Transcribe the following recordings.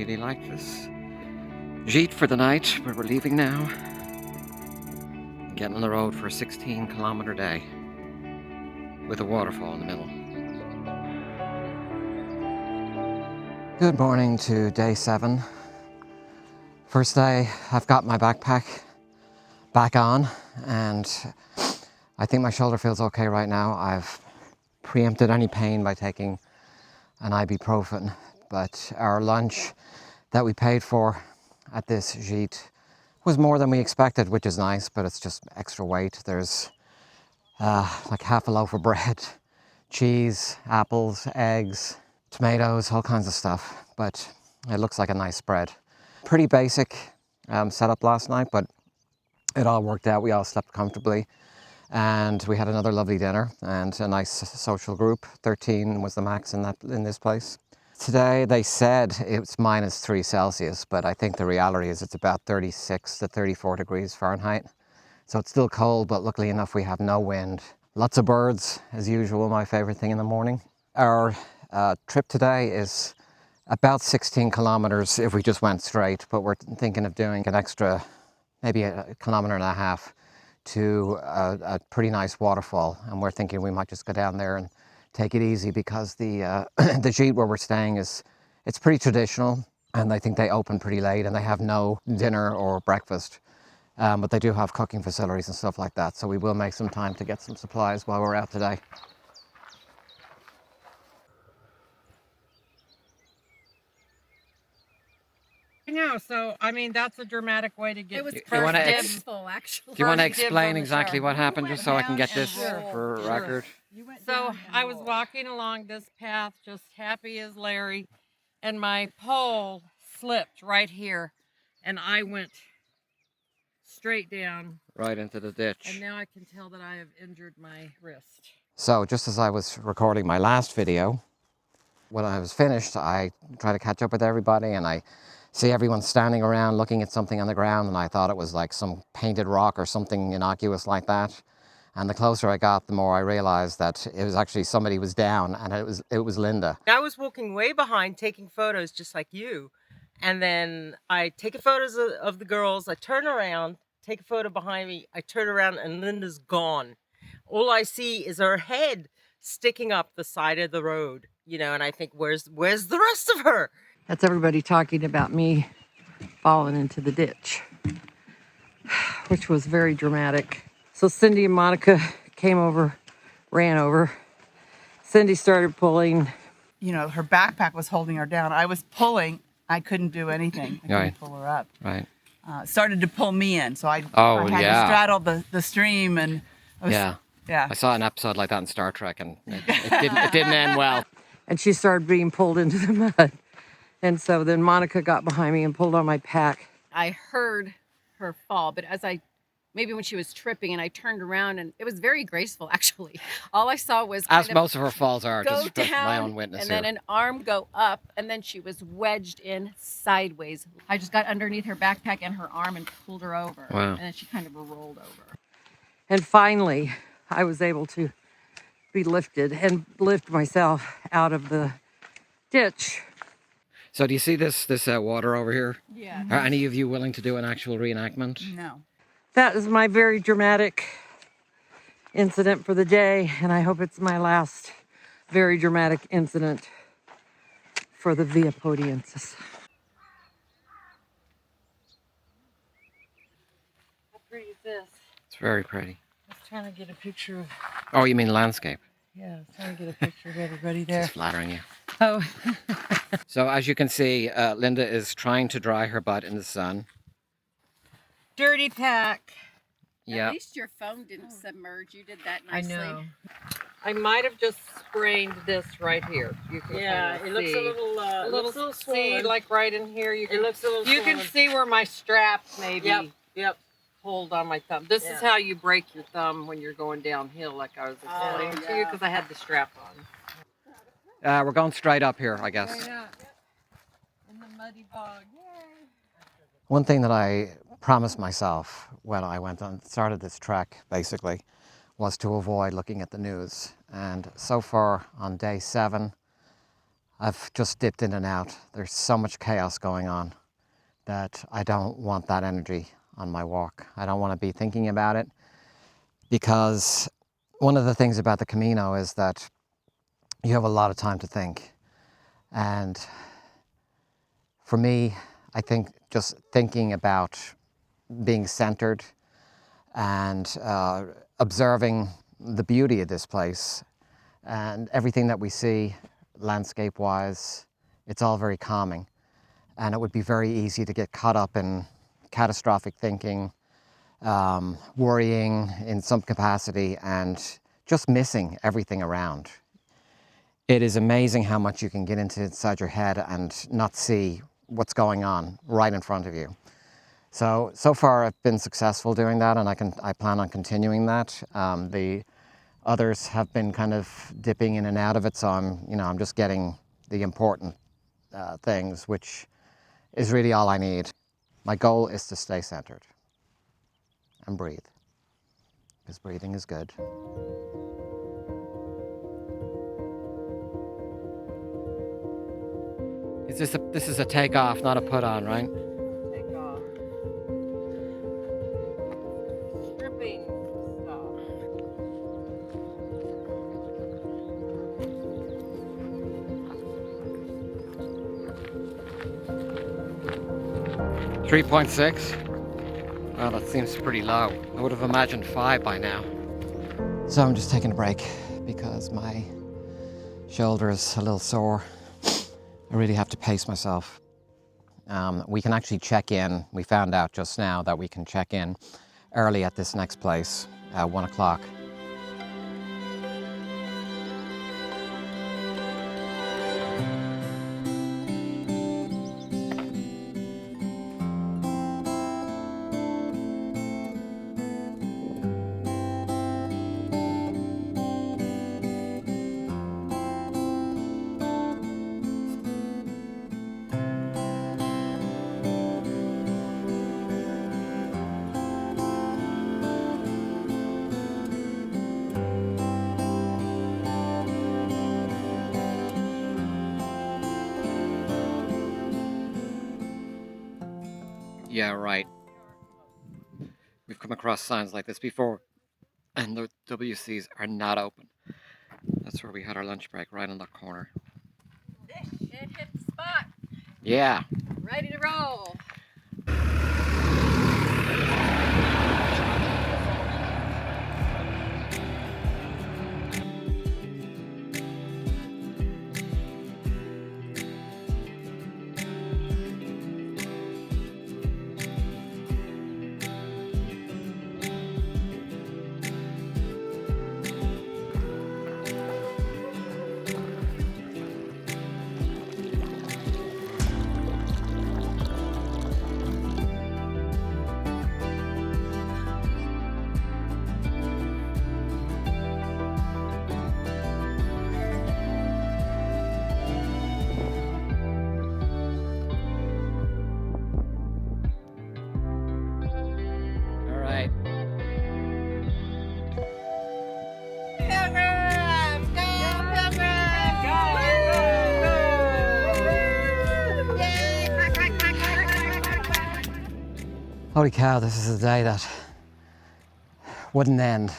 really like this gîte for the night, but we're leaving now. Getting on the road for a 16-kilometer day with a waterfall in the middle. Good morning to day 7. First day, I've got my backpack back on, and I think my shoulder feels okay right now. I've preempted any pain by taking an ibuprofen, but our lunch that we paid for at this gîte was more than we expected, which is nice, but it's just extra weight. There's like half a loaf of bread, cheese, apples, eggs, tomatoes, all kinds of stuff, but it looks like a nice spread. Pretty basic setup last night, but it all worked out. We all slept comfortably, and we had another lovely dinner and a nice social group. 13 was the max in this place. Today they said it's -3 Celsius, but I think the reality is it's about 36 to 34 degrees Fahrenheit. So it's still cold, but luckily enough we have no wind. Lots of birds, as usual, my favorite thing in the morning. Our trip today is about 16 kilometers if we just went straight, but we're thinking of doing an extra, maybe a kilometer and a half to a pretty nice waterfall. And we're thinking we might just go down there and take it easy, because the the gîte where we're staying it's pretty traditional, and I think they open pretty late, and they have no dinner or breakfast, but they do have cooking facilities and stuff like that. So we will make some time to get some supplies while we're out today. I know, so I mean that's a dramatic way to get. It was peaceful, actually. Do you want to First dibs explain on the exactly show. what happened, You just went so I can down get and this rolled. for Sure. record? You went So down and I was rolled. walking along this path, just happy as Larry, and my pole slipped right here, and I went straight down, Right into the ditch. and now I can tell that I have injured my wrist. So just as I was recording my last video, when I was finished, I tried to catch up with everybody, and I see everyone standing around looking at something on the ground, and I thought it was like some painted rock or something innocuous like that. And the closer I got, the more I realized that it was actually somebody was down, and it was Linda. I was walking way behind taking photos just like you. And then I take photos of the girls. I turn around, take a photo behind me. I turn around and Linda's gone. All I see is her head sticking up the side of the road, you know, and I think, where's the rest of her? That's everybody talking about me falling into the ditch, which was very dramatic. So Cindy and Monica came over, ran over. Cindy started pulling. You know, her backpack was holding her down. I was pulling. I couldn't do anything. I couldn't Right. pull her up. Right. Started to pull me in, so I had yeah. to straddle the stream, and I was, Yeah. I saw an episode like that in Star Trek, and it didn't end well. And she started being pulled into the mud. And so then Monica got behind me and pulled on my pack. I heard her fall, but maybe when she was tripping and I turned around, and it was very graceful actually. All I saw was As most of her falls are, go just down, my own witness and here. then an arm go up, and then she was wedged in sideways. I just got underneath her backpack and her arm and pulled her over. Wow. And then she kind of rolled over. And finally, I was able to be lifted and lift myself out of the ditch. So do you see this water over here? Yeah. Are any of you willing to do an actual reenactment? no. That is my very dramatic incident for the day, and I hope it's my last very dramatic incident for the Via Podiensis. How pretty is this? It's very pretty. I was trying to get a picture of. Oh, you mean landscape? Yeah, I was trying to get a picture of everybody there. Just flattering you. Oh. So as you can see, Linda is trying to dry her butt in the sun. Dirty tack. Yeah. At least your phone didn't submerge. You did that I nicely. know. I might have just sprained this right here. You can Yeah, kinda it looks see. a little see, swollen. like right in here. You can, It looks a little you can swollen. see where my strap maybe Yep. pulled on my thumb. This is Yeah. how you break your thumb when you're going downhill, like I was explaining to you, yeah. because I had the strap on. We're going straight up here, I guess. In the muddy bog. Yay. One thing that I promised myself when I started this trek, basically, was to avoid looking at the news. And so far on day 7, I've just dipped in and out. There's so much chaos going on that I don't want that energy on my walk. I don't want to be thinking about it, because one of the things about the Camino is that you have a lot of time to think. And for me, I think just thinking about being centered and observing the beauty of this place and everything that we see landscape-wise, it's all very calming. And it would be very easy to get caught up in catastrophic thinking, worrying in some capacity, and just missing everything around. It is amazing how much you can get inside your head and not see what's going on right in front of you. So far I've been successful doing that, and I plan on continuing that. The others have been kind of dipping in and out of it, so I'm just getting the important things, which is really all I need. My goal is to stay centered and breathe, because breathing is good. This is a takeoff, not a put on, right? Take off. Stripping stuff. 3.6. Well, that seems pretty low. I would have imagined 5 by now. So I'm just taking a break because my shoulder is a little sore. I really have to pace myself. We can actually check in. We found out just now that we can check in early at this next place at 1 o'clock. Yeah, right. We've come across signs like this before, and the WCs are not open. That's where we had our lunch break, right on the corner. It hit the spot. Yeah. Ready to roll. All right. Pilgrims! Go, Pilgrims! Go, go, go! Yay! Quack, quack, quack, quack, quack, quack, quack. Holy cow, this is a day that wouldn't end.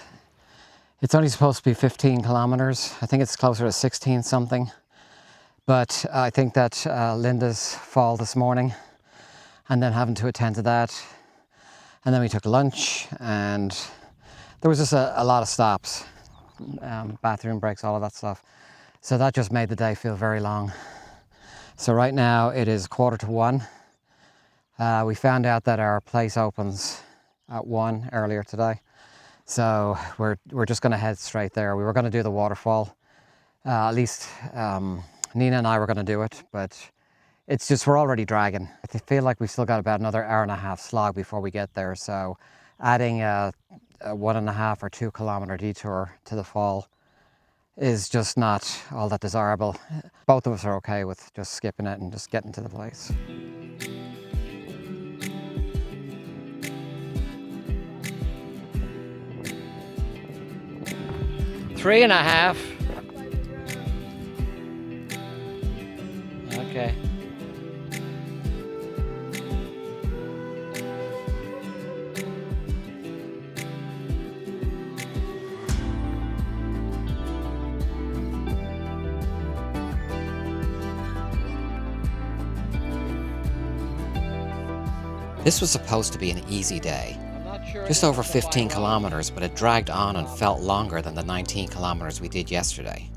It's only supposed to be 15 kilometers. I think it's closer to 16 something. But I think that Linda's fall this morning, and then having to attend to that. And then we took lunch, and there was just a lot of stops, bathroom breaks, all of that stuff. So that just made the day feel very long. So right now it is 1:45. We found out that our place opens at 1 earlier today. So we're just gonna head straight there. We were gonna do the waterfall. At least Nina and I were gonna do it, but it's just, we're already dragging. I feel like we've still got about another hour-and-a-half slog before we get there. So adding a 1.5 or 2 kilometer detour to the fall is just not all that desirable. Both of us are okay with just skipping it and just getting to the place. Three and a half. Okay. This was supposed to be an easy day. Just over 15 kilometers, but it dragged on and felt longer than the 19 kilometers we did yesterday.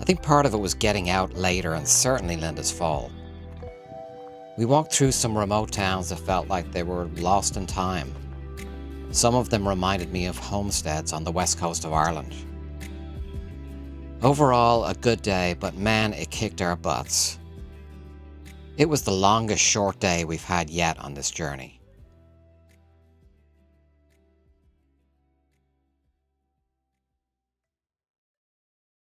I think part of it was getting out later and certainly Linda's fall. We walked through some remote towns that felt like they were lost in time. Some of them reminded me of homesteads on the west coast of Ireland. Overall, a good day, but man, it kicked our butts. It was the longest short day we've had yet on this journey.